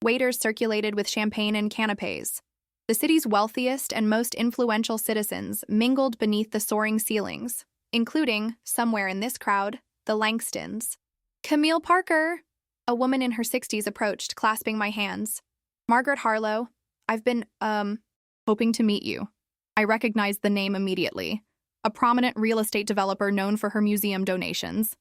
Waiters circulated with champagne and canapes. The city's wealthiest and most influential citizens mingled beneath the soaring ceilings, including, somewhere in this crowd, the Langstons. Camille Parker! A woman in her 60s approached, clasping my hands. Margaret Harlow, I've been, hoping to meet you. I recognized the name immediately. A prominent real estate developer known for her museum donations.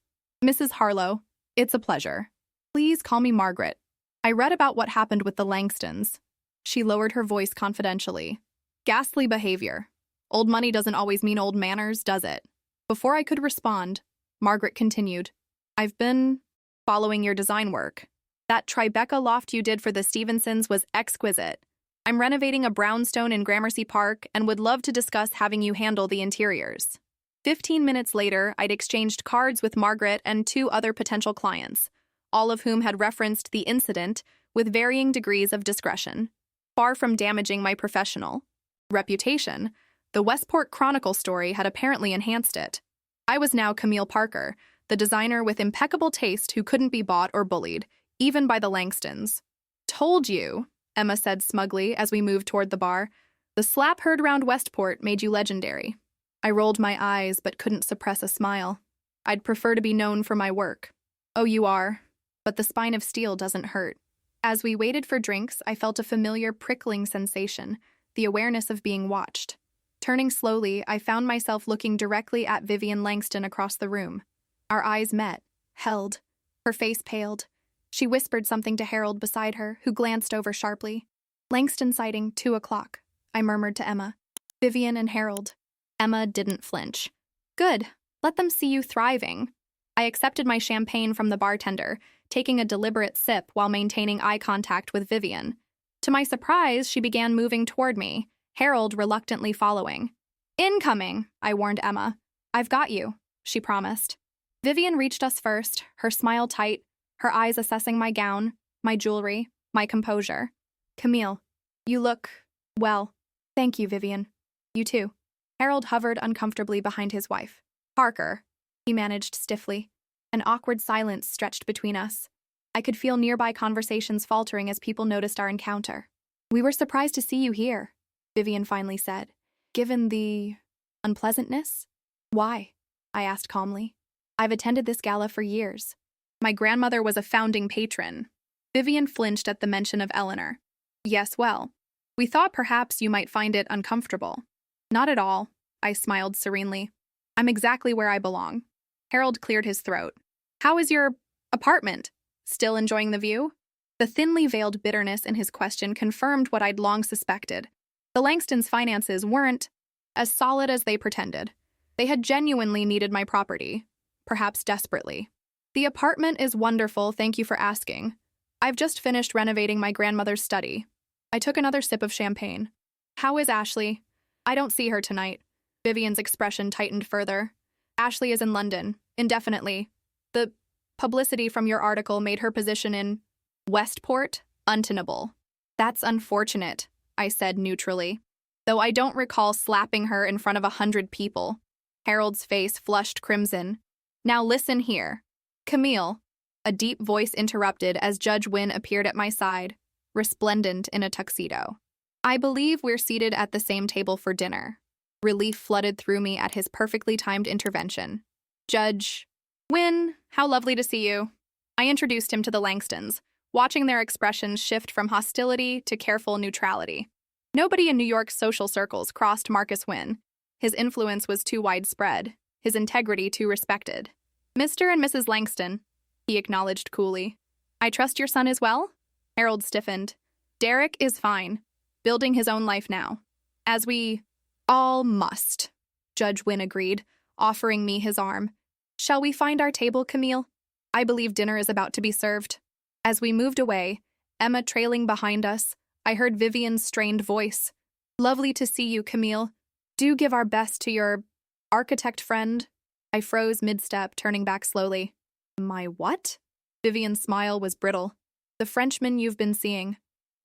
Mrs. Harlow, it's a pleasure. Please call me Margaret. I read about what happened with the Langstons. She lowered her voice confidentially. Ghastly behavior. Old money doesn't always mean old manners, does it? Before I could respond, Margaret continued. I've been following your design work. That Tribeca loft you did for the Stevensons was exquisite. I'm renovating a brownstone in Gramercy Park and would love to discuss having you handle the interiors. 15 minutes later, I'd exchanged cards with Margaret and 2 other potential clients, all of whom had referenced the incident with varying degrees of discretion. Far from damaging my professional reputation, the Westport Chronicle story had apparently enhanced it. I was now Camille Parker, the designer with impeccable taste who couldn't be bought or bullied, even by the Langstons. Told you, Emma said smugly as we moved toward the bar. The slap heard round Westport made you legendary. I rolled my eyes but couldn't suppress a smile. I'd prefer to be known for my work. Oh, you are. But the spine of steel doesn't hurt. As we waited for drinks, I felt a familiar prickling sensation, the awareness of being watched. Turning slowly, I found myself looking directly at Vivian Langston across the room. Our eyes met, held. Her face paled. She whispered something to Harold beside her, who glanced over sharply. Langston sighting, 2 o'clock, I murmured to Emma. Vivian and Harold. Emma didn't flinch. Good. Let them see you thriving. I accepted my champagne from the bartender, taking a deliberate sip while maintaining eye contact with Vivian. To my surprise, she began moving toward me, Harold reluctantly following. Incoming, I warned Emma. I've got you, she promised. Vivian reached us first, her smile tight, her eyes assessing my gown, my jewelry, my composure. Camille, you look, well. Thank you, Vivian. You too. Harold hovered uncomfortably behind his wife. Parker, he managed stiffly. An awkward silence stretched between us. I could feel nearby conversations faltering as people noticed our encounter. We were surprised to see you here, Vivian finally said. Given the unpleasantness? Why? I asked calmly. I've attended this gala for years. My grandmother was a founding patron. Vivian flinched at the mention of Eleanor. Yes, well, we thought perhaps you might find it uncomfortable. Not at all, I smiled serenely. I'm exactly where I belong. Harold cleared his throat. How is your apartment? Still enjoying the view? The thinly veiled bitterness in his question confirmed what I'd long suspected. The Langstons' finances weren't as solid as they pretended. They had genuinely needed my property, perhaps desperately. The apartment is wonderful, thank you for asking. I've just finished renovating my grandmother's study. I took another sip of champagne. How is Ashley? I don't see her tonight. Vivian's expression tightened further. Ashley is in London, indefinitely. The publicity from your article made her position in Westport untenable. That's unfortunate, I said neutrally, though I don't recall slapping her in front of 100 people. Harold's face flushed crimson. Now listen here. Camille, a deep voice interrupted as Judge Wynne appeared at my side, resplendent in a tuxedo. I believe we're seated at the same table for dinner. Relief flooded through me at his perfectly timed intervention. Judge Wynne, how lovely to see you. I introduced him to the Langstons, watching their expressions shift from hostility to careful neutrality. Nobody in New York's social circles crossed Marcus Wynne. His influence was too widespread, his integrity too respected. Mr. and Mrs. Langston, he acknowledged coolly. I trust your son is well? Harold stiffened. Derek is fine, building his own life now. As we all must, Judge Wynne agreed, offering me his arm. Shall we find our table, Camille? I believe dinner is about to be served. As we moved away, Emma trailing behind us, I heard Vivian's strained voice. Lovely to see you, Camille. Do give our best to your architect friend. I froze mid-step, turning back slowly. My what? Vivian's smile was brittle. The Frenchman you've been seeing.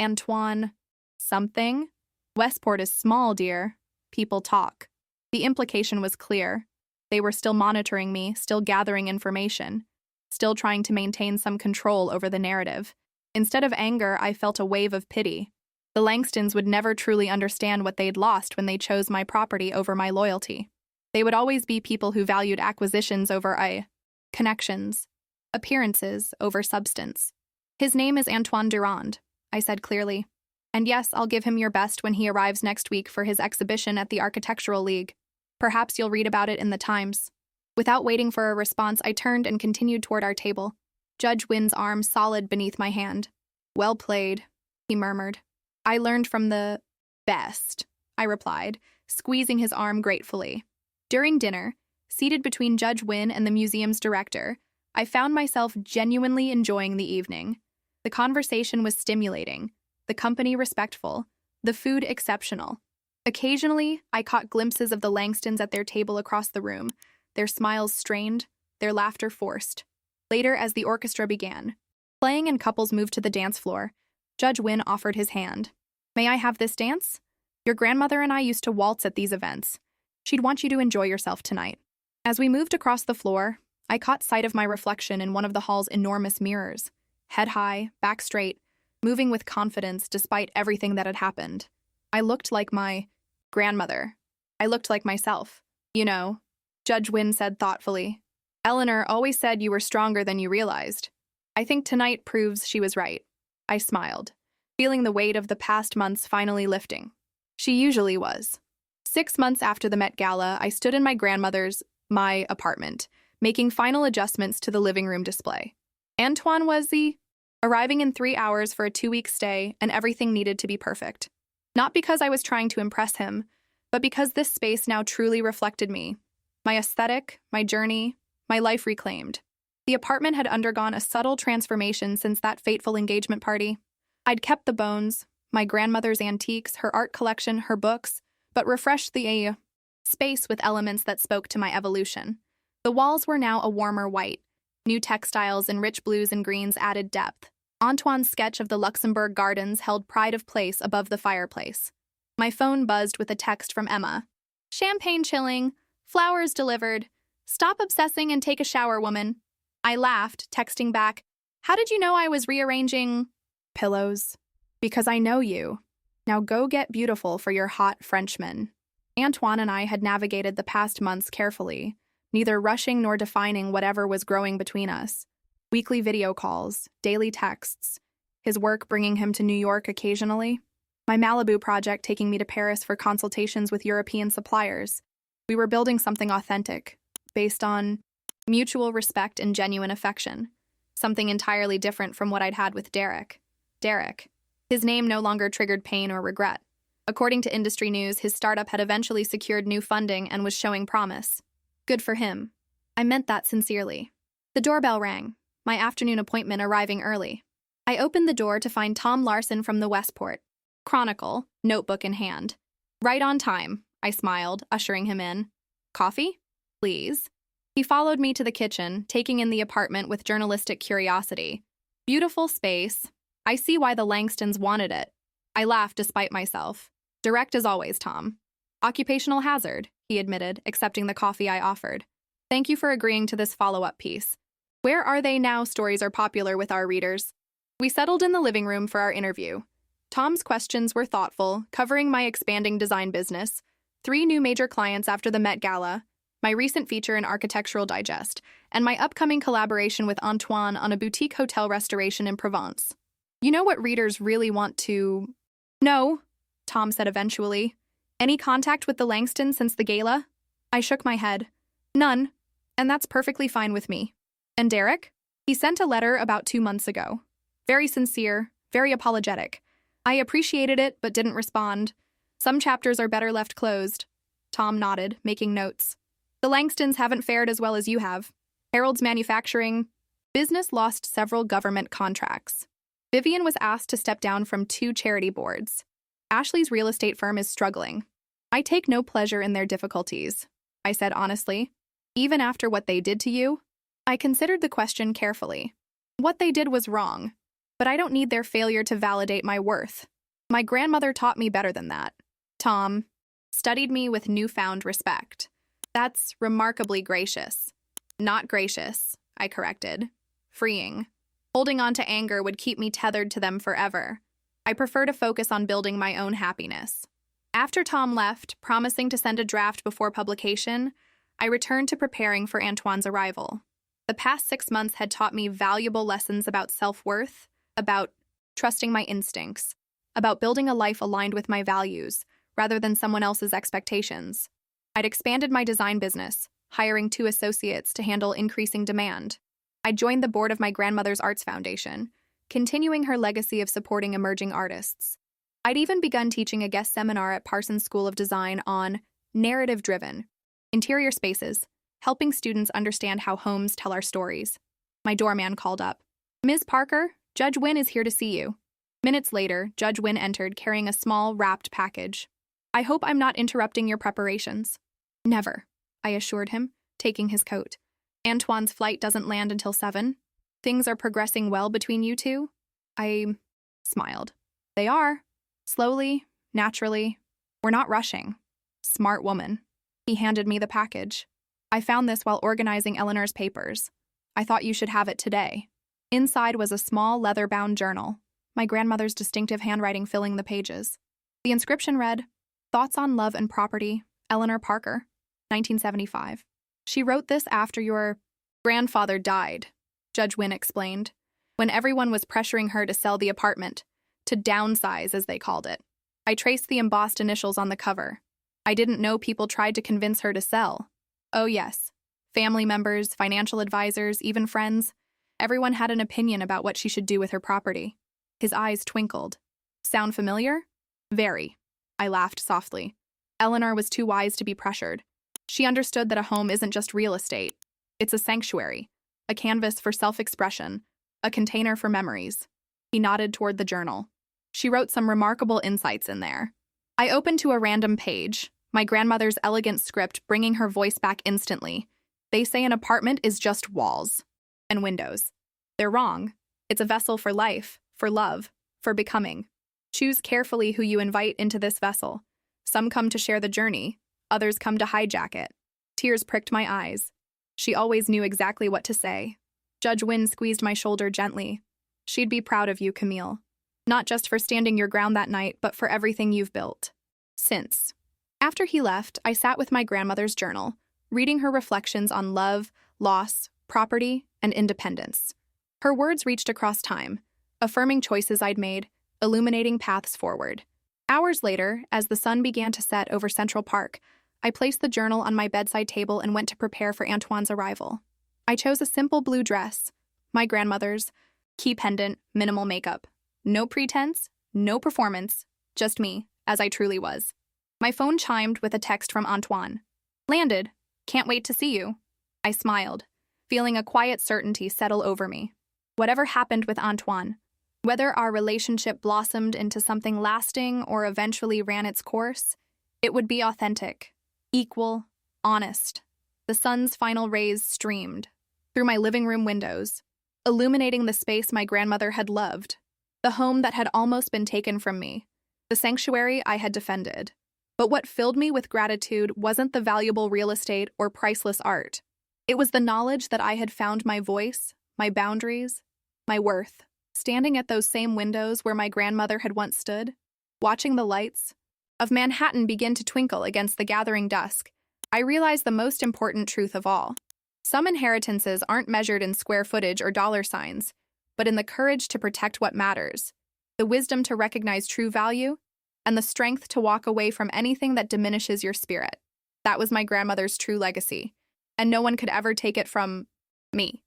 Antoine something? Westport is small, dear. People talk. The implication was clear. They were still monitoring me, still gathering information, still trying to maintain some control over the narrative. Instead of anger, I felt a wave of pity. The Langstons would never truly understand what they'd lost when they chose my property over my loyalty. They would always be people who valued acquisitions over connections. Appearances over substance. His name is Antoine Durand, I said clearly. And yes, I'll give him your best when he arrives next week for his exhibition at the Architectural League. Perhaps you'll read about it in the Times. Without waiting for a response, I turned and continued toward our table, Judge Wynn's arm solid beneath my hand. Well played, he murmured. I learned from the best, I replied, squeezing his arm gratefully. During dinner, seated between Judge Wynn and the museum's director, I found myself genuinely enjoying the evening. The conversation was stimulating, the company respectful, the food exceptional. Occasionally, I caught glimpses of the Langstons at their table across the room, their smiles strained, their laughter forced. Later, as the orchestra began, playing and couples moved to the dance floor, Judge Wynn offered his hand. May I have this dance? Your grandmother and I used to waltz at these events. She'd want you to enjoy yourself tonight. As we moved across the floor, I caught sight of my reflection in one of the hall's enormous mirrors, head high, back straight, moving with confidence despite everything that had happened. I looked like my grandmother. I looked like myself. You know, Judge Wynn said thoughtfully. Eleanor always said you were stronger than you realized. I think tonight proves she was right. I smiled, feeling the weight of the past months finally lifting. She usually was. 6 months after the Met Gala, I stood in my apartment, making final adjustments to the living room display. Antoine was arriving in 3 hours for a 2-week stay, and everything needed to be perfect. Not because I was trying to impress him, but because this space now truly reflected me. My aesthetic, my journey, my life reclaimed. The apartment had undergone a subtle transformation since that fateful engagement party. I'd kept the bones, my grandmother's antiques, her art collection, her books, but refreshed the space with elements that spoke to my evolution. The walls were now a warmer white. New textiles and rich blues and greens added depth. Antoine's sketch of the Luxembourg Gardens held pride of place above the fireplace. My phone buzzed with a text from Emma. Champagne chilling. Flowers delivered. Stop obsessing and take a shower, woman. I laughed, texting back, how did you know I was rearranging pillows? Because I know you. Now go get beautiful for your hot Frenchman. Antoine and I had navigated the past months carefully, neither rushing nor defining whatever was growing between us. Weekly video calls, daily texts, his work bringing him to New York occasionally, my Malibu project taking me to Paris for consultations with European suppliers. We were building something authentic, based on mutual respect and genuine affection, something entirely different from what I'd had with Derek. Derek. His name no longer triggered pain or regret. According to industry news, his startup had eventually secured new funding and was showing promise. Good for him. I meant that sincerely. The doorbell rang, my afternoon appointment arriving early. I opened the door to find Tom Larson from the Westport Chronicle, notebook in hand. Right on time, I smiled, ushering him in. Coffee? Please. He followed me to the kitchen, taking in the apartment with journalistic curiosity. Beautiful space. I see why the Langstons wanted it. I laughed despite myself. Direct as always, Tom. Occupational hazard, he admitted, accepting the coffee I offered. Thank you for agreeing to this follow-up piece. Where Are They Now stories are popular with our readers. We settled in the living room for our interview. Tom's questions were thoughtful, covering my expanding design business, 3 new major clients after the Met Gala, my recent feature in Architectural Digest, and my upcoming collaboration with Antoine on a boutique hotel restoration in Provence. You know what readers really want to know? Tom said eventually. Any contact with the Langstons since the gala? I shook my head. None, and that's perfectly fine with me. And Derek? He sent a letter about 2 months ago. Very sincere, very apologetic. I appreciated it, but didn't respond. Some chapters are better left closed. Tom nodded, making notes. The Langstons haven't fared as well as you have. Harold's manufacturing business lost several government contracts. Vivian was asked to step down from 2 charity boards. Ashley's real estate firm is struggling. I take no pleasure in their difficulties, I said honestly. Even after what they did to you? I considered the question carefully. What they did was wrong, but I don't need their failure to validate my worth. My grandmother taught me better than that. Tom studied me with newfound respect. That's remarkably gracious. Not gracious, I corrected. Freeing. Holding on to anger would keep me tethered to them forever. I prefer to focus on building my own happiness. After Tom left, promising to send a draft before publication, I returned to preparing for Antoine's arrival. The past 6 months had taught me valuable lessons about self-worth, about trusting my instincts, about building a life aligned with my values rather than someone else's expectations. I'd expanded my design business, hiring 2 associates to handle increasing demand. I joined the board of my grandmother's arts foundation, continuing her legacy of supporting emerging artists. I'd even begun teaching a guest seminar at Parsons School of Design on narrative-driven interior spaces, helping students understand how homes tell our stories. My doorman called up. "Ms. Parker, Judge Wynn is here to see you." Minutes later, Judge Wynn entered carrying a small, wrapped package. "I hope I'm not interrupting your preparations." "Never," I assured him, taking his coat. "Antoine's flight doesn't land until 7. Things are progressing well between you two?" I smiled. "They are. Slowly, naturally. We're not rushing." "Smart woman." He handed me the package. "I found this while organizing Eleanor's papers. I thought you should have it today." Inside was a small leather-bound journal, my grandmother's distinctive handwriting filling the pages. The inscription read, "Thoughts on Love and Property, Eleanor Parker, 1975. She wrote this after your grandfather died," Judge Wynn explained, "when everyone was pressuring her to sell the apartment, to downsize, as they called it. I traced the embossed initials on the cover. I didn't know people tried to convince her to sell. Oh yes, family members, financial advisors, even friends. Everyone had an opinion about what she should do with her property." His eyes twinkled. "Sound familiar?" "Very." I laughed softly. Eleanor was too wise to be pressured. She understood that a home isn't just real estate. It's a sanctuary, a canvas for self-expression, a container for memories. He nodded toward the journal. She wrote some remarkable insights in there. I opened to a random page, my grandmother's elegant script bringing her voice back instantly. "They say an apartment is just walls and windows. They're wrong. It's a vessel for life, for love, for becoming. Choose carefully who you invite into this vessel. Some come to share the journey, others come to hijack it." Tears pricked my eyes. She always knew exactly what to say. Judge Wynn squeezed my shoulder gently. "She'd be proud of you, Camille. Not just for standing your ground that night, but for everything you've built since." After he left, I sat with my grandmother's journal, reading her reflections on love, loss, property, and independence. Her words reached across time, affirming choices I'd made, illuminating paths forward. Hours later, as the sun began to set over Central Park, I placed the journal on my bedside table and went to prepare for Antoine's arrival. I chose a simple blue dress, my grandmother's, key pendant, minimal makeup. No pretense, no performance, just me, as I truly was. My phone chimed with a text from Antoine. "Landed. Can't wait to see you." I smiled, feeling a quiet certainty settle over me. Whatever happened with Antoine, whether our relationship blossomed into something lasting or eventually ran its course, it would be authentic, equal, honest. The sun's final rays streamed through my living room windows, illuminating the space my grandmother had loved, the home that had almost been taken from me, the sanctuary I had defended. But what filled me with gratitude wasn't the valuable real estate or priceless art. It was the knowledge that I had found my voice, my boundaries, my worth, standing at those same windows where my grandmother had once stood, watching the lights of Manhattan begin to twinkle against the gathering dusk. I realized the most important truth of all. Some inheritances aren't measured in square footage or dollar signs, but in the courage to protect what matters, the wisdom to recognize true value, and the strength to walk away from anything that diminishes your spirit. That was my grandmother's true legacy, and no one could ever take it from me.